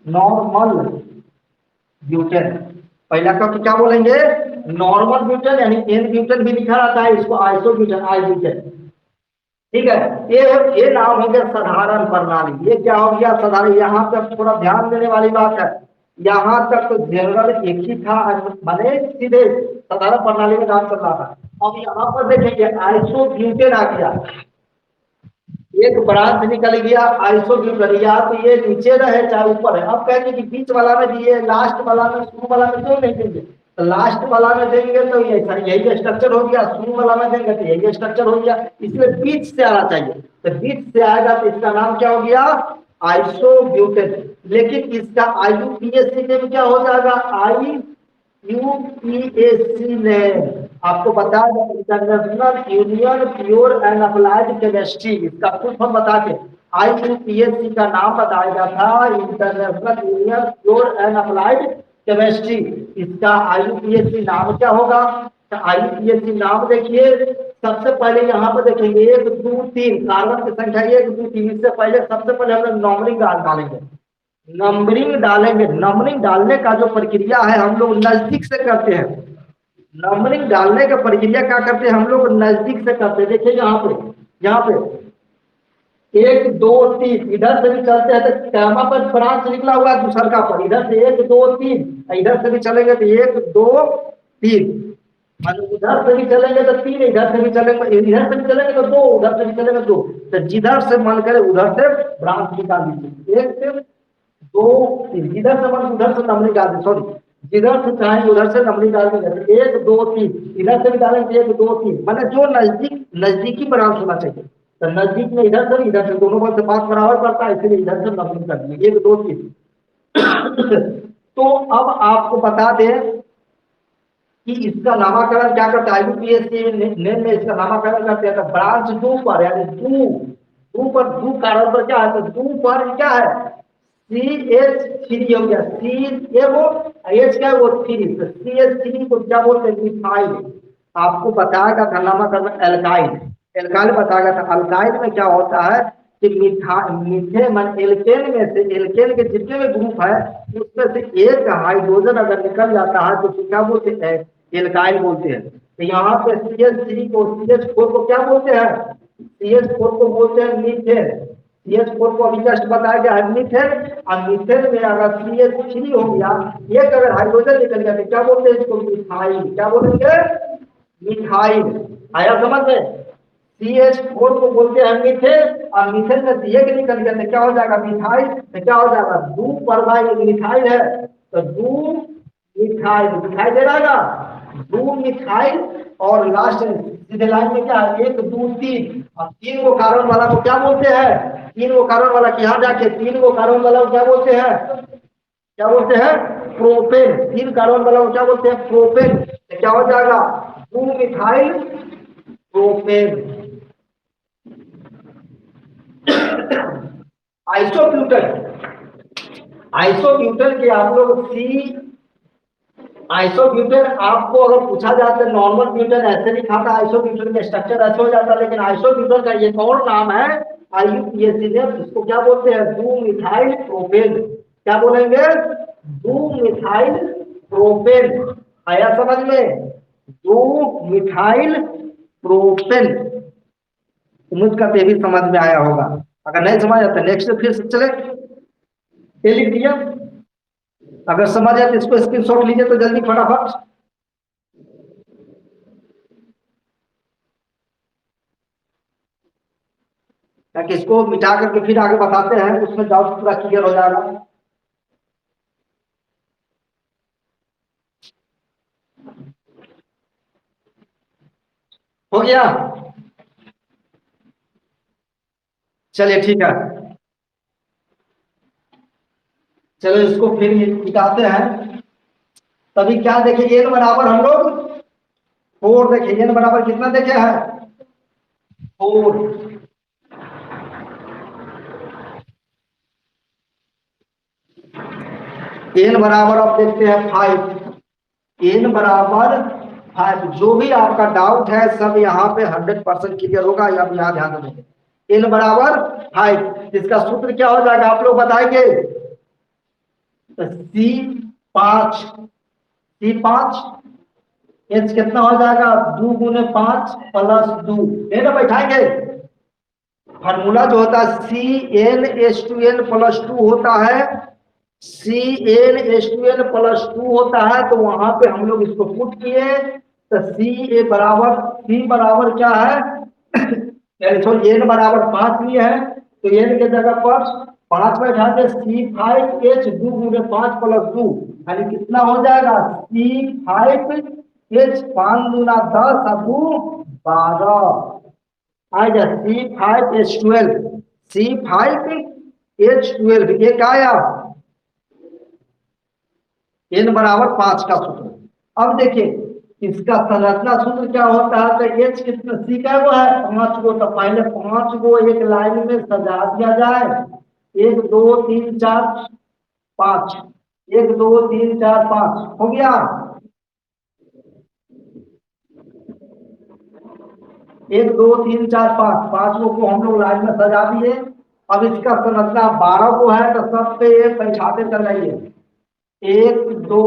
normal butane, पहला का क्या बोलेंगे नॉर्मल ब्यूटेन, यानी एन ब्यूटेन भी लिखा रहता है, इसको आइसोब्यूटेन आई ब्यूटेन, ठीक है। ये नाम हो गया साधारण प्रणाली, ये क्या हो गया साधारण। यहाँ पे थोड़ा ध्यान देने वाली बात है, यहाँ तक तो जनरल एक ही था, माने सीधे साधारण प्रणाली में काम कर रहा था। अब यहाँ पर देखेंगे आइसोब्यूटेन आ गया, एक ब्रांच निकल गया आइसोब्यूटेन, या तो ये नीचे रहे चाहे ऊपर है। अब कहेंगे कि बीच वाला में दिए, लास्ट वाला में, शुरू वाला में क्यों नहीं देंगे, तो लास्ट वाला में देंगे तो यही स्ट्रक्चर हो गया, शुरू वाला में देंगे तो यही स्ट्रक्चर हो गया, इसलिए बीच से आना चाहिए, तो बीच से आएगा तो इसका नाम क्या हो गया आइसोब्यूटेन। लेकिन इसका आईयूपीएसी में क्या हो जाएगा आईयूपीएसी ने आपको बता दें international union pure and applied chemistry, इसका फुल फॉर्म बता के आईयूपीएसी का नाम बताया गया था international union pure and applied chemistry. इसका आईयूपीएसी नाम क्या होगा, तो आईयूपीएसी नाम देखिए सबसे पहले यहाँ पर देखेंगे 1 2 3 कार्बन की संख्या 1 2 3, इससे पहले सबसे पहले हम लोग नंबरिंग डालेंगे, नंबरिंग डालेंगे। नंबरिंग डालने का जो प्रक्रिया है हम लोग नजदीक से करते हैं, नंबरिंग डालने का प्रक्रिया क्या करते हैं हम लोग नजदीक से करते हैं। देखिए यहाँ पे 1 2 3 इधर से भी चलते हैं तो कैमा पर ब्रांच निकला हुआ है दूसरा पर, इधर से 1 2 3, इधर से भी चलेंगे तो 1 2 3, उधर से भी चलेंगे तो 3, इधर से भी चलेंगे, इधर से भी चलेंगे तो 2, उधर से भी चलेंगे 2, तो जिधर से मन करे उधर से ब्रांच निकाल दीजिए, 1 2 3, जिधर से मन उधर से नंबरिंग डाल दीजिए, सॉरी जिधर से चाहेंगे उधर से नंबरिंग डाल देंगे, 1 2 3, इधर से भी डालेंगे 1 2 3, मतलब जो नजदीकी ब्रांच होना चाहिए, तो नजदीक में इधर से दोनों बल से 5 बराबर पड़ता है, इसलिए इधर से नंबरिंग कर दिए 1 2 3। तो अब आपको बता दें कि इसका नामकरण क्या करता है आईयूपीएसी नेम में इसका नामकरण करते हैं, तो ब्रांच 2 पर, यानी 2 पर 2 कार्बन पर क्या है, तो 2 पर क्या है CH3 हो गया, सी ये वो एच क्या है वो थ्री, तो CH3 को क्या बोलते हैं, मिथाइल। आपको बताया था नमक एल्काइल, एल्काइल बताया था। अल्काइल में क्या होता है कि मीठे मन एल्केन में से, एल्केन के जितने भी ग्रुप है उसमें से एक हाइड्रोजन अगर निकल जाता है तो क्या बोलते हैं, एल्काइल बोलते हैं। तो यहाँ पे CH3 को, CH4 को क्या बोलते हैं, CH4 को बोलते हैं मीथेन। CH4 को अभी जस्ट बताया गया है मीथेन। और मीथेन में अगर CH3 हो गया, एक अगर हाइड्रोजन निकल गया तो क्या बोलते हैं इसको, मिथाइल। क्या बोलेंगे, मिथाइल। आया समझ में। CH4 को बोलते हैं मीथेन, और मीथेन में से एक निकल गया तो क्या हो जाएगा, मिथाइल। तो क्या हो जाएगा, दो परवाई मिथाइल है, तो दो मिथाइल दिखाई दे रहा है, दो मिथाइल। और लास्ट सीधे लाइन में क्या है, एक दो तीन, और तीन को कार्बन वाला को क्या बोलते हैं, तीन को कार्बन वाला की यहाँ जाके तीन को कार्बन वाला को क्या बोलते हैं, क्या बोलते हैं, प्रोपेन। तीन कार्बन वाला को क्या बोलते हैं, प्रोपेन। तो क्या हो जाएगा, दो मिथाइल प्रोपेन। आइसोब्यूटन, आइसोब्यूटन के आप लोग सी, आइसोब्यूटेन आपको अगर पूछा जाता है, नॉर्मल ब्यूटेन ऐसे नहीं खाता, आइसोब्यूटेन का स्ट्रक्चर ऐसे हो जाता है, लेकिन आइसोब्यूटेन का एक और नाम है IUPAC, इसको क्या बोलते हैं, दो मिथाइल प्रोपेन। क्या बोलेंगे, दो मिथाइल प्रोपेन। आया समझ में, दो मिथाइल प्रोपेन। उम्मीद करते भी समझ में आया होगा। अगर नहीं समझ आता नेक्स्ट फिर से चले, ये लिख दिया। अगर समझ आए तो इसको स्क्रीनशॉट लीजिए तो जल्दी फटाफट। ताकि इसको मिटा करके फिर आगे बताते हैं, उसमें डाउट पूरा क्लियर हो जाएगा। हो गया, चलिए ठीक है। चलो इसको फिर मिटाते हैं। तभी क्या देखे, एन बराबर हम लोग 4 देखे, एन बराबर कितना देखे हैं, 4। एन बराबर आप देखते हैं 5, एन बराबर 5। जो भी आपका डाउट है सब यहाँ पे 100% क्लियर होगा। अब यहाँ ध्यान देंगे, एन बराबर 5, इसका सूत्र क्या हो जाएगा आप लोग बताएंगे, C5, C5 एच कितना हो जाएगा, 2 गुने 5 प्लस 2, है ना, बैठाएंगे। फार्मूला जो होता है CnH2n प्लस 2 होता है, CnH2n प्लस 2 होता है। तो वहां पे हम लोग इसको पुट किए, तो C बराबर, C बराबर क्या है, सॉरी एन बराबर 5 लिए है, तो एन के जगह पर 5 बैठा दे, C5H 2 गुने 5 प्लस 2, यानी कितना हो जाएगा, C5H 5 गुना 10 और 2 12 आएगा, C5H12, C5H12 एक आया, n बराबर 5 का सूत्र। अब देखिए इसका संरचना सूत्र क्या होता है, तो H कितना, C का वो है 5 गो, तो पहले 5 गो एक लाइन में सजा दिया जाए, 1 2 3 4 5, 1 2 3 4 5 हो गया, 1 2 3 4 5, 5 गो को हम लोग लाइन में सजा दिए। अब इसका संरचना 12 को है, तो सब पे एक बैठाते चल रही है, 1 2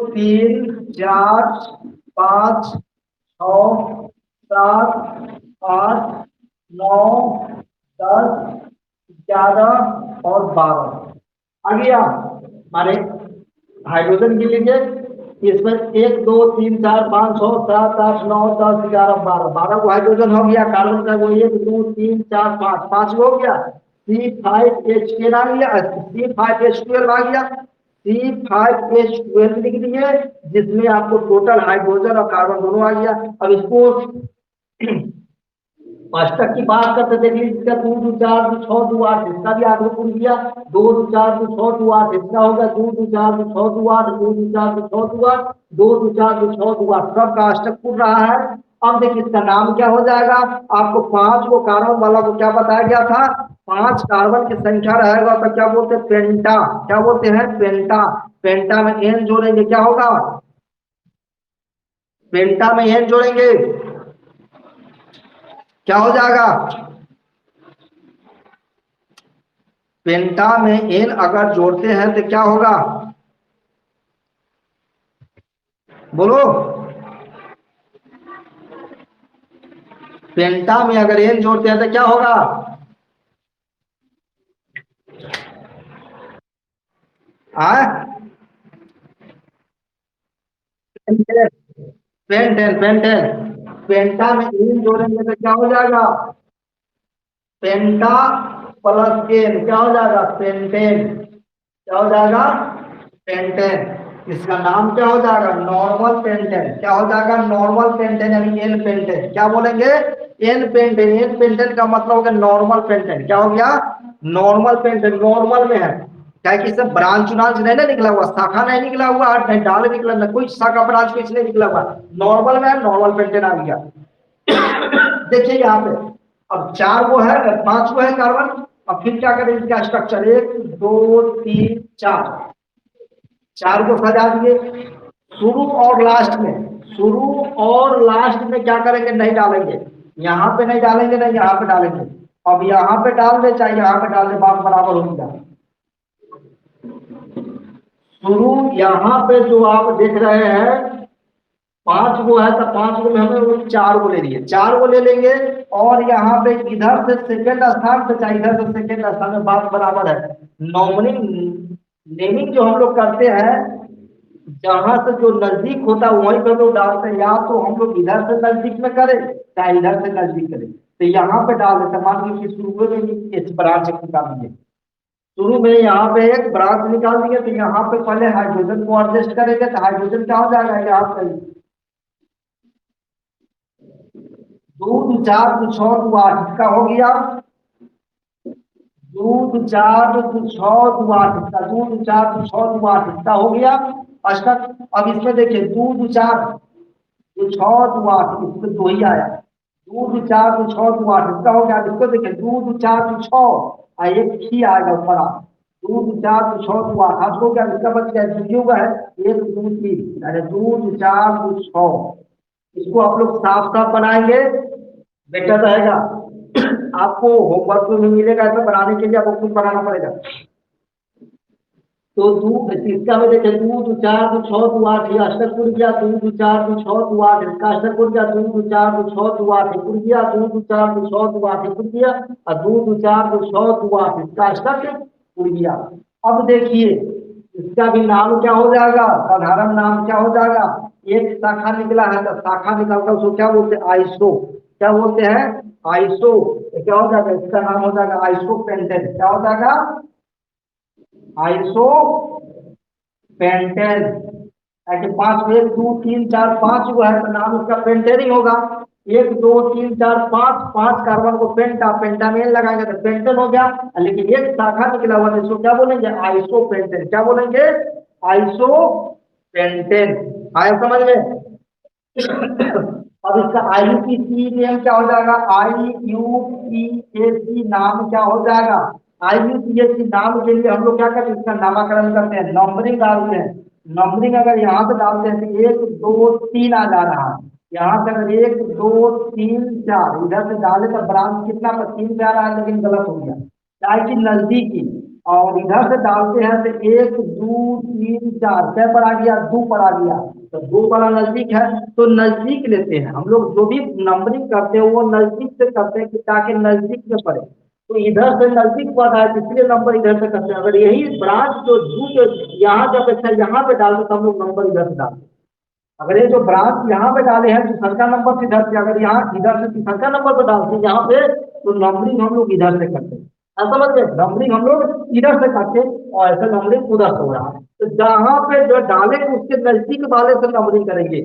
3 4 5 6 7 8 9 10 11 और 12 आ गया। हमारे हाइड्रोजन गिन लीजिए, इसमें 1 2 3 4 5 6 7 8 9 10 11 12, 12 को हाइड्रोजन हो गया। कार्बन का वो 1 2 3 4 5, 5 हो गया। C5H10 आ गया, C5H12 आ गया, C5H12 लिख दिए, जिसमें आपको टोटल हाइड्रोजन और कार्बन दोनों आ गया। अब इसको अष्टक की बात करते देख लीजिए, इसका 2 2 4 2 6 2 8, इसका भी 8 पूर्ण किया, 2 2 4 2 6 2 8, इसका होगा 2 2 4 2 6 2 8, 2 2 4 2 6 2 8, 2 2 4 2 6 2 8, सबका अष्टक पूर्ण रहा है। अब देखिए इसका नाम क्या हो जाएगा। आपको 5 को कार्बन वाला को क्या बताया गया था, 5 कार्बन की संख्या रहेगा तो क्या बोलते हैं, पेंटा। क्या बोलते हैं, पेंटा। पेंटा में एन जोड़ेंगे क्या होगा, पेंटा में एन जोड़ेंगे क्या हो जाएगा, पेंटा में एन अगर जोड़ते हैं तो क्या होगा, बोलो। पेंटा में अगर एन जोड़ते हैं तो क्या होगा, आए, पेंटेन पेंटेन। पेंटा में एन जोड़ेंगे तो क्या हो जाएगा, पेंटा प्लस एन क्या हो जाएगा, पेंटेन। क्या हो जाएगा, पेंटेन। इसका नाम क्या हो जाएगा, नॉर्मल पेंटेन। क्या हो जाएगा, नॉर्मल पेंटेन यानी एन पेंटेन। क्या बोलेंगे, एन पेंटेन। एन पेंटेन का मतलब हो गया नॉर्मल पेंटेन। क्या हो गया, नॉर्मल पेंटेन। नॉर्मल में है क्या कि इससे ब्रांच उरांच नहीं ना निकला हुआ, शाखा नहीं निकला हुआ, नहीं डाल निकला, ना कोई शाखा ब्रांच कुछ नहीं निकला हुआ, नॉर्मल में है, नॉर्मल पेंटेन आ गया। देखिए यहाँ पे अब 4 वो है, 5 वो है कार्बन। अब फिर क्या करें, इसका स्ट्रक्चर 1 2 3 4, 4 को सजा दिए। शुरू और लास्ट में, शुरू और लास्ट में क्या करेंगे, नहीं डालेंगे, यहाँ पे नहीं डालेंगे, नहीं यहाँ पे डालेंगे। अब यहाँ पे डाल दे चाहे यहाँ पे डाल दे, बात बराबर हो गया। शुरू यहाँ पे जो आप देख रहे हैं 5 गो है, तो 5 गो में हमें वो 4 गो ले लिए, 4 गो ले लेंगे। और यहाँ पे इधर से सेकंड स्थान पे चाहे इधर से सेकंड स्थान में, बात बराबर है। नॉमिनिंग नेमिंग जो हम लोग करते हैं, जहां से जो नजदीक होता है वहीं पे हम लोग डालते हैं, या तो हम लोग इधर से नजदीक में करें चाहे इधर से नजदीक करें। तो यहाँ पे डाल देते, मान लीजिए शुरू में इस ब्रांच निकाल दिए, शुरू में यहाँ पे एक ब्रांच निकाल दिए, तो यहाँ पे पहले हाइड्रोजन को एडजस्ट करेंगे, तो हाइड्रोजन क्या हो जाएगा, यहाँ पे दूध 4 2 6 2 8 इसका हो गया, दूध 4 2 6 2 8 इसका, दूध 4 2 6 2 8 इसका हो गया अष्टक। अब इसमें देखिए दूध 4 2 6 2 8, इसमें 2 ही आया, दूध 4 2 6 2 8 इसका हो गया। इसको देखिए दूध 4 2 6 और एक ही आएगा ऊपर आ, दूध 4 2 6 2 8 8 हो गया, इसका बच गया क्यों है 1 2 3, अरे दूध 4 2 6। इसको आप लोग साफ साफ बनाएंगे, बेटर रहेगा। आपको होमवर्क में मिलेगा, ऐसा बनाने के लिए आपको खुद बनाना पड़ेगा। तो दूध इसका में देखे दूध 4 2 6 2 8 ये अष्टक पुर गया, दूध 4 2 6 2 8 इसका अष्टक पुर गया, दूध 4 2 6 2 8 पुर गया, दूध 4 2 6 2 8 पुर गया, और दूध 4 2 6 2 8 इसका अष्टक पुर गया। अब देखिए इसका भी नाम क्या हो जाएगा, साधारण नाम क्या हो जाएगा, एक शाखा निकला है तो शाखा निकलता उसको क्या बोलते हैं, आइसो। क्या बोलते हैं, आइसो। तो क्या हो जाएगा, इसका नाम हो जाएगा आइसो पेंटेन। क्या हो जाएगा, आइसो पेंटेन। ऐसे 5 1 2 3 4 5 जो है तो नाम इसका पेंटेन ही होगा। 1 2 3 4 5, 5 कार्बन को पेंटा, पेंटामेन लगाएंगे तो पेंटेन हो गया। लेकिन एक शाखा निकला हुआ है इसको क्या बोलेंगे, आइसो पेंटेन। क्या बोलेंगे, आइसो पेंटेन। आया समझ में। अब इसका IUPAC नेम क्या हो जाएगा, IUPAC नाम क्या हो जाएगा, IUPAC नाम के लिए हम लोग क्या करते हैं, इसका नामकरण करते हैं, नंबरिंग डालते हैं। नंबरिंग अगर यहाँ से डालते हैं तो 1 2 3 आ जा रहा है, यहाँ से अगर 1 2 3 4 इधर से डाले तो ब्रांच कितना पर 3 पे आ रहा है, लेकिन गलत हो गया, चाहे कि नजदीकी। और इधर से डालते हैं तो 1 2 3 4 कै पर आ गया, 2 पर आ गया, तो 2 बड़ा नजदीक है तो नजदीक लेते हैं हम लोग। जो भी नंबरिंग करते हैं वो नजदीक से करते हैं कि ताकि नजदीक में पड़े। तो इधर से नजदीक पड़ा है इसलिए नंबर इधर से करते हैं। अगर यही ब्रांच जो जो यहाँ की अपेक्षा यहाँ पे डालते तो हम लोग नंबर इधर से डालते। अगर ये जो ब्रांच यहाँ पे डाले हैं तीसरा का नंबर से इधर से, अगर यहाँ इधर से तीसरा का नंबर पे डालते हैं यहाँ पे, तो नंबरिंग हम लोग इधर से करते हैं। ऐसा समझ गए, नंबरिंग हम लोग इधर से करते हैं और ऐसा नंबरिंग उधर से हो रहा है। तो जहाँ पे जो डाले उसके नजदीक वाले से नंबरिंग करेंगे।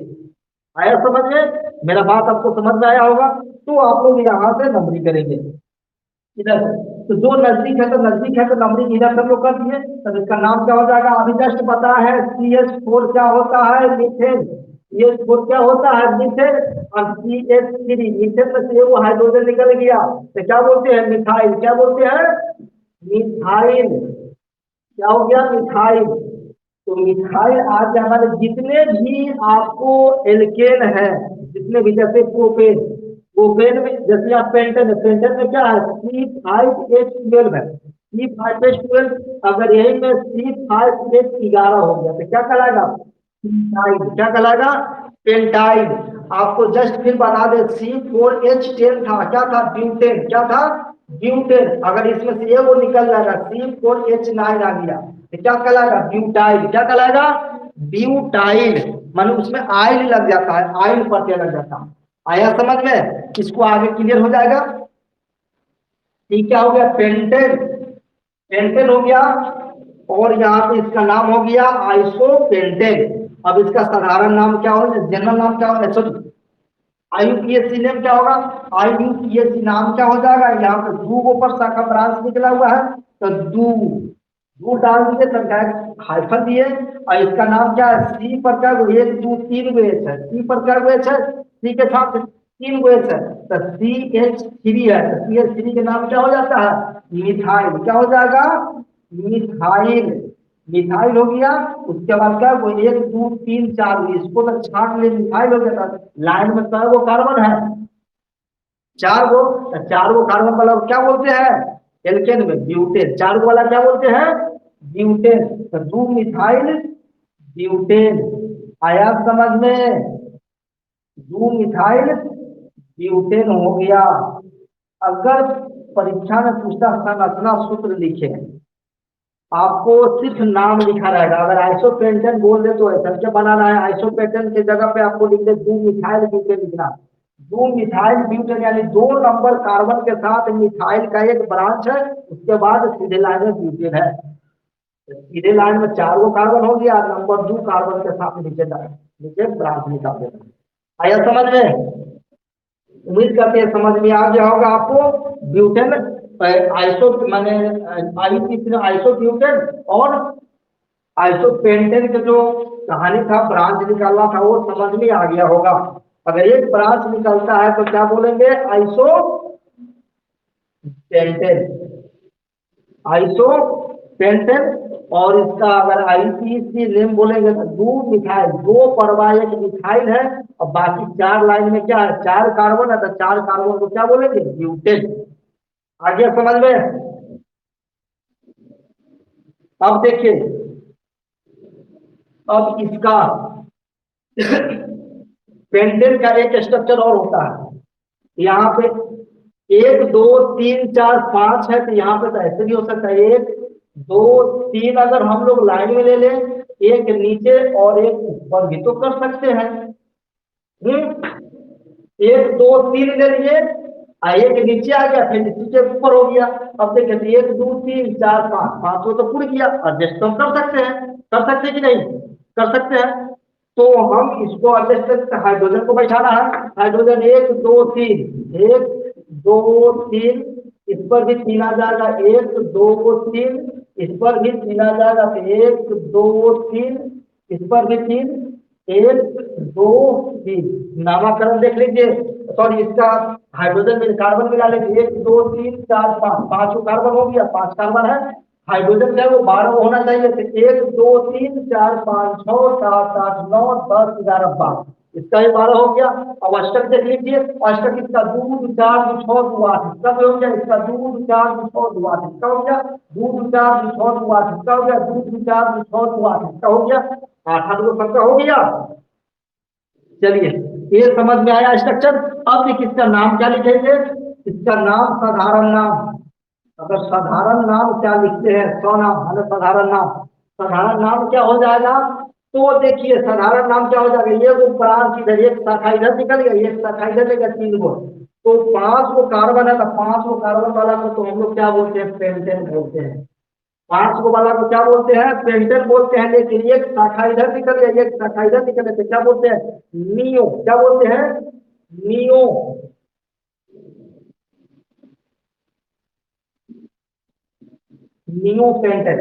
आया समझ में, मेरा बात आपको समझ में आया होगा। तो आप लोग यहाँ से नंबरिंग करेंगे इधर से। तो जो नजदीक है तो नजदीक है तो नंबरिंग इधर से हम लोग कर दिए, तो इसका नाम क्या हो जाएगा, अभी जस्ट पता है CH4 क्या होता है, मीथेन। ये वो क्या होता है, मीथेन और CH3, मीथेन में से वो हाइड्रोजन निकल गया तो क्या बोलते हैं, मिथाइल। क्या बोलते हैं, मिथाइल। क्या हो गया, मिथाइल। तो मिथाइल आज हमारे जितने भी आपको एल्केन है, जितने भी, जैसे प्रोपेन, प्रोपेन में जैसे आप पेंटन है, पेंटन में क्या है, C5H12 है, C5H12। अगर यही में C5H11 हो गया तो क्या कहलाएगा, पेंटाइड। क्या कहलाएगा, पेंटाइड। आपको जस्ट फिर बता दे, C4H10 था, क्या था, ब्यूटेन। क्या था, ब्यूटेन। अगर इसमें से ये वो निकल जाएगा, C4H9 आ गया तो क्या कहलाएगा, ब्यूटाइल। क्या कहलाएगा, ब्यूटाइल। मानो उसमें आयल लग जाता है, आयल प्रत्यय लग जाता है। आया समझ में, इसको आगे क्लियर हो जाएगा। ठीक, क्या हो गया, पेंटेन। पेंटेन हो गया। और यहाँ पे इसका नाम हो गया आइसोपेंटेन। अब इसका साधारण नाम क्या हो, जनरल नाम क्या हो, सॉरी, IUPAC नेम क्या होगा, IUPAC नाम क्या हो जाएगा, यहाँ पे दू ऊपर शाखा ब्रांच निकला हुआ है तो दू, दू डाल दिए तो हाइफन दिए। और इसका नाम क्या है, सी पर क्या, एक दो तीन गो एच है, सी पर क्या गो एच है, सी के साथ तीन गो एच है तो CH3 है, तो CH3 के नाम क्या हो जाता है, मिथाइल। क्या हो जाएगा, मिथाइल। मिथाइल हो गया। उसके बाद क्या, वो एक दो तीन चार, इसको तो छाट ले, मिथाइल हो गया। लाइन में कै गो कार्बन है, चार गो। तो चार गो कार्बन वाला को क्या बोलते हैं, एल्केन में ब्यूटेन। चार गो वाला क्या बोलते हैं, ब्यूटेन। तो दो मिथाइल ब्यूटेन। आया समझ में, दो मिथाइल ब्यूटेन हो गया। अगर परीक्षा में पूछता संरचना सूत्र लिखे, आपको सिर्फ नाम लिखा रहेगा। अगर आइसोपेंटेन बोल दे तो ऐसा क्या बनाना है, आइसोपेंटेन की जगह पे आपको लिख दे दो मिथाइल ब्यूटेन लिखना। दो मिथाइल ब्यूटेन यानी दो नंबर कार्बन के साथ मिथाइल का एक ब्रांच है, उसके बाद सीधे लाइन में ब्यूटेन है। तो सीधे लाइन में चार गो कार्बन हो गया, नंबर दो कार्बन के साथ नीचे नीचे ब्रांच निकाल देना। आया समझ में, उम्मीद करते हैं समझ में आ गया होगा आपको। ब्यूटेन, आइसो माने आइसो ब्यूटेन और आइसोपेंटेन का जो कहानी था, ब्रांच निकालना था, वो समझ में आ गया होगा। अगर एक ब्रांच निकलता है तो क्या बोलेंगे, आइसोपेंटेन, आइसोपेंटेन। और इसका अगर IUPAC नेम बोलेंगे तो दो मिथाइल, दो परवाह एक मिथाइल है और बाकी चार लाइन में क्या है, चार कार्बन है, तो चार कार्बन को क्या बोलेंगे, ब्यूटेन। आगे समझ में। अब देखिए, अब इसका पेंटेन का एक स्ट्रक्चर और होता है। यहाँ पे एक दो तीन चार पांच है, तो यहाँ पे तो ऐसे भी हो सकता है, एक दो तीन अगर हम लोग लाइन में ले लें, एक नीचे और एक ऊपर भी तो कर सकते हैं। एक दो तीन ले लिए, एक नीचे आ गया, फिर इसी के ऊपर हो गया। अब देखिए, एक दो तीन चार पांच, पांचों तो पूरी किया, एडजस्ट तो हम कर सकते हैं, कर सकते हैं कि नहीं, कर सकते हैं। तो हम इसको एडजस्ट करते, हाइड्रोजन को बैठाना है, हाइड्रोजन एक दो तीन, एक दो तीन, इस पर भी तीन आ जाएगा, एक दो तीन, इस पर भी तीन आ जाएगा, तो एक दो तीन, इस पर भी तीन, एक दो तीन। नामाकरण देख लीजिए, सॉरी, इसका हाइड्रोजन में कार्बन मिला लेंगे, एक दो तीन चार पांच, पांचों कार्बन हो गया, पांच कार्बन है। हाइड्रोजन जो है वो 12 होना चाहिए, तो एक दो तीन चार पाँच छह सात आठ नौ 10 11 12, इसका भी 12 हो गया। अब अष्टक देख लीजिए, अष्टक इसका दूध चार दो छह दो आठ, इसका भी हो गया, इसका दूध चार दो छह दो आठ, इसका हो गया, दूध चार दो छह दो आठ, इसका हो गया, दूध चार दो छह दो आठ, इसका हो गया, आठ आठ को सबका हो गया। चलिए, ये समझ में आया स्ट्रक्चर। अब देखिए इसका नाम क्या लिखेंगे, इसका नाम साधारण नाम। अगर साधारण नाम क्या लिखते हैं, स्वनाम मतलब साधारण नाम, साधारण नाम क्या हो जाएगा, तो देखिए साधारण नाम क्या हो जाएगा, ये वो ब्रांच इधर, एक शाखा इधर निकल गई, एक शाखा इधर निकल, तीन गो, तो पांच गो कार्बन है, तो पांच गो कार्बन वाला को तो हम लोग क्या बोलते हैं, पेंटेन बोलते हैं। पांच गो वाला को क्या बोलते हैं, पेंटेन बोलते हैं। लेकिन एक शाखा इधर निकल गई, एक शाखा इधर निकल गई, तो क्या बोलते हैं, नियो। क्या बोलते हैं, नियो, नियो पेंटेन।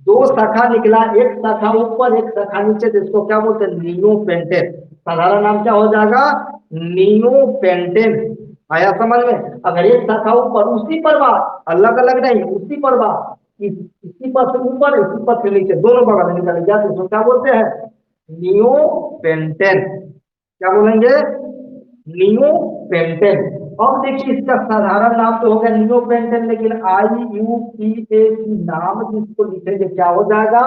दो शाखा निकला, एक शाखा ऊपर एक शाखा नीचे, जिसको क्या बोलते हैं, नियो पेंटेन। साधारण नाम क्या हो जाएगा, नियोपेंटेन। आया समझ में? अगर एक शाखा ऊपर उसी पर बात, अलग अलग नहीं, उसी पर बात, इसी पर से ऊपर इसी पर से नीचे दोनों बगल में निकल गया तो उसको क्या बोलते हैं, नियोपेंटेन। क्या बोलेंगे, नियोपेंटेन। अब देखिए इसका साधारण नाम तो हो गया नियोपेंटेन, लेकिन IUPAC नाम जिसको लिखेंगे क्या हो जाएगा।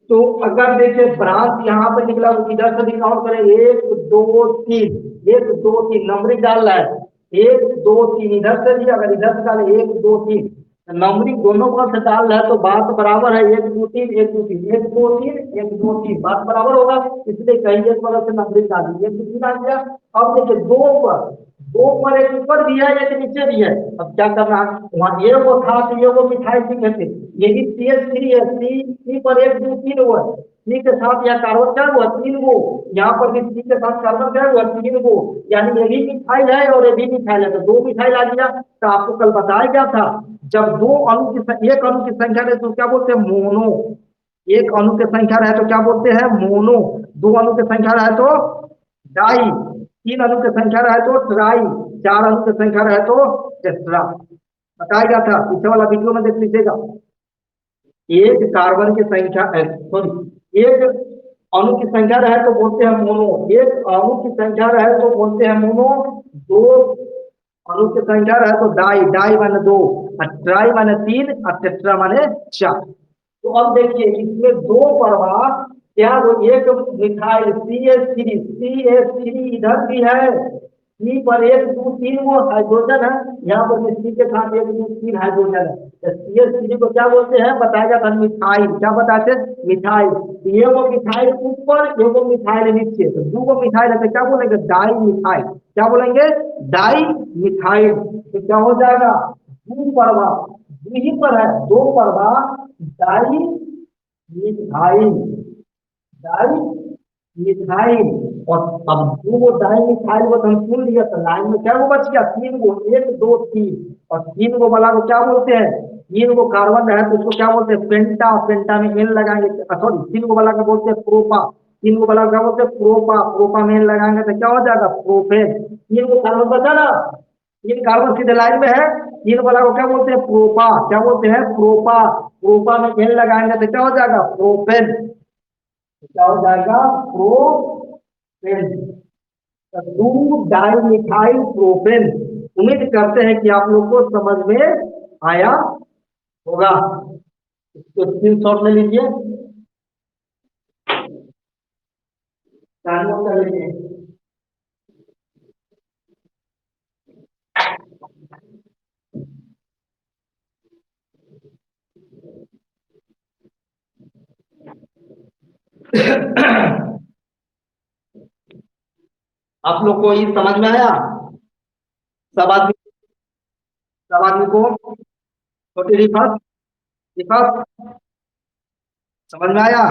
तो अगर देखिए ब्रांच यहाँ पे निकला तो इधर से भी काउंट करें, 1 2 3, 1 2 3 नंबरिंग डाल रहा है, 1 2 3 इधर से भी, अगर इधर से डाले 1 2 3 नंबरिंग दोनों पर से डाल रहा है तो बात बराबर है, 1 2 3 1 2 3 1 2 3 बात बराबर होगा। इसलिए कहीं एक तरफ से नंबरिंग डाली, 1 2 3 आ गया। अब देखिए दो पर एक ऊपर भी है एक नीचे भी है, अब क्या करना है, वहां ये वो था तो ये वो मिठाई थी कहते, ये भी CH3 है, सी पर 1 2 3 हुआ, सी के साथ यह कार्बन क्या हुआ 3 गो, यहाँ पर भी सी के साथ कार्बन क्या हुआ 3 गो, यानी ये भी मिथाइल है और ये भी मिथाइल है, तो 2 मिथाइल आ गया। तो आपको कल बताया क्या था, जब एक अणु की संख्या रहे तो क्या बोलते हैं, मोनो। एक अणु की संख्या रहे तो क्या बोलते हैं, मोनो। दो अणु की संख्या रहे तो डाई, तीन अणु की संख्या रहे तो ट्राई, चार अणु की संख्या रहे तो टेट्रा। बताया गया था, पीछे वाला वीडियो में देख लीजिएगा। एक कार्बन की संख्या, सॉरी, एक अणु की संख्या रहे तो बोलते हैं मोनो, एक अणु की संख्या रहे तो बोलते हैं मोनो, दो अणु की संख्या रहे तो डाई, डाई माने दो, और ट्राई माने तीन, और टेट्रा माने चार। तो अब देखिए इसमें दो प्रभाव क्या, वो एक मिथाइल CH3 इधर भी है, सी पर 1 2 3 वो हाइड्रोजन है, यहाँ पर भी सी के साथ 1 2 3 हाइड्रोजन है, तो CH3 को क्या बोलते हैं, बताएगा था मिथाइल, क्या बताते हैं, मिथाइल। ये वो मिथाइल ऊपर, ये वो मिथाइल नीचे, तो दो वो मिथाइल है तो क्या बोलेंगे, डाई मिथाइल। क्या बोलेंगे, डाई मिथाइल। तो क्या हो जाएगा, दो प्रभाव, यही पर है दो प्रभाव, डाई मिथाइल, डाई मिथाइल। और अब दो वो डाई मिथाइल को तो हम सुन लिया, तो लाइन में क्या वो बच गया, 3 गो, 1 2 3, और 3 गो वाला को क्या बोलते हैं, 3 गो कार्बन है तो उसको क्या बोलते हैं, पेंटा, पेंटा में एन लगाएंगे, सॉरी 3 गो वाला को बोलते हैं प्रोपा, 3 गो वाला को क्या बोलते हैं प्रोपा, प्रोपा में एन लगाएंगे तो क्या हो जाएगा, प्रोपेन। 3 गो कार्बन बचा ना, 3 कार्बन सीधे लाइन में है, 3 वाला को क्या बोलते हैं, प्रोपा, क्या बोलते हैं, प्रोपा, प्रोपा में एन लगाएंगे तो क्या हो जाएगा, प्रोपेन। तो क्या हो जाएगा, propane. Two di methyl propane. उम्मीद करते हैं कि आप लोग को समझ में आया होगा। इसको स्क्रीनशॉट ले लीजिए, डाउनलोड कर लीजिए। आप लोग को ये समझ में आया, सब आदमी, सब आदमी को, छोटी रिफत, रिफत समझ में आया,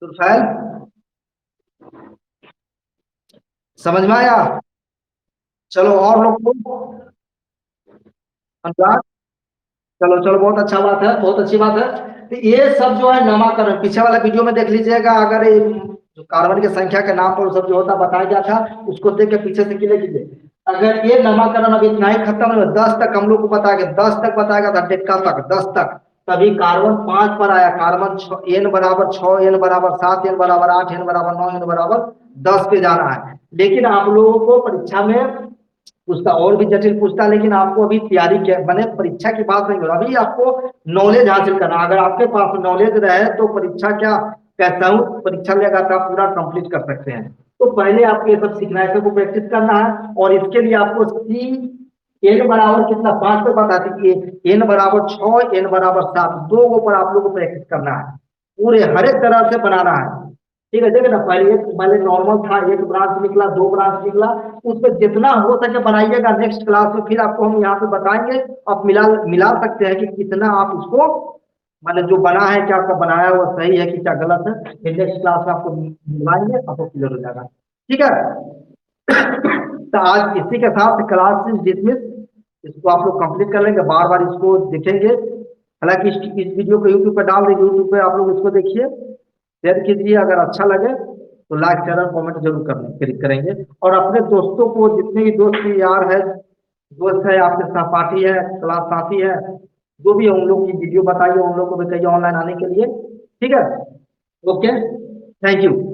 सुरफैल समझ में आया। चलो और लोग को, अनुराग, चलो चलो बहुत अच्छा बात है, बहुत अच्छी बात है। तो ये सब जो है नामकरण पीछे वाला वीडियो में देख लीजिएगा, अगर ये जो कार्बन की संख्या के नाम पर सब जो होता बताया गया था, उसको देख के पीछे से क्लियर कीजिए। अगर ये नामकरण अब इतना ही खत्म हो, 10 तक हम लोग को बताया गया, 10 तक बताया गया था, डेक्का तक 10 तक, तभी कार्बन 5 पर आया, कार्बन एन बराबर 6, एन बराबर 7, एन बराबर 8, एन बराबर 9, एन बराबर 10 पे जाना है। लेकिन आप लोगों को परीक्षा में पूछता और भी जटिल पूछता, लेकिन आपको अभी तैयारी के मैंने परीक्षा की बात नहीं कर रहा, अभी आपको नॉलेज हासिल करना। अगर आपके पास नॉलेज रहे तो परीक्षा क्या कहता हूँ, परीक्षा लेगा तो आप पूरा कंप्लीट कर सकते हैं। तो पहले आपको ये सब सीखना है, सबको प्रैक्टिस करना है, और इसके लिए आपको सी एन बराबर कितना, 5 पे बता दीजिए, एन बराबर 6, एन बराबर 7, दो पर आप लोग को प्रैक्टिस करना है, पूरे हर एक तरह से बनाना है। ठीक है, देखिए ना, पहले नॉर्मल था, एक ब्रांच निकला, दो ब्रांच निकला, उसमें जितना हो सके बनाइएगा। नेक्स्ट क्लास में फिर आपको हम यहाँ पे बताएंगे, आप मिला मिला सकते हैं कि कितना आप उसको, मतलब जो बना है क्या आपका बनाया वो सही है कि क्या गलत है, फिर नेक्स्ट क्लास में आपको मिलाएंगे, आपको क्लियर हो जाएगा। ठीक है, तो आज इसी के साथ क्लास डिसमिस, इसको आप लोग कंप्लीट कर लेंगे, बार बार इसको देखेंगे। हालांकि इस वीडियो को यूट्यूब पर डाल देंगे, यूट्यूब पे आप लोग इसको देखिए, शेयर कीजिए, अगर अच्छा लगे तो लाइक शेयर कमेंट जरूर करेंगे। और अपने दोस्तों को, जितने भी दोस्त यार है, दोस्त है, आपके सहपाठी है, क्लास साथी है, जो भी है, उन लोग की वीडियो बताइए, उन लोग को भी कहिए ऑनलाइन आने के लिए। ठीक है, ओके, थैंक यू।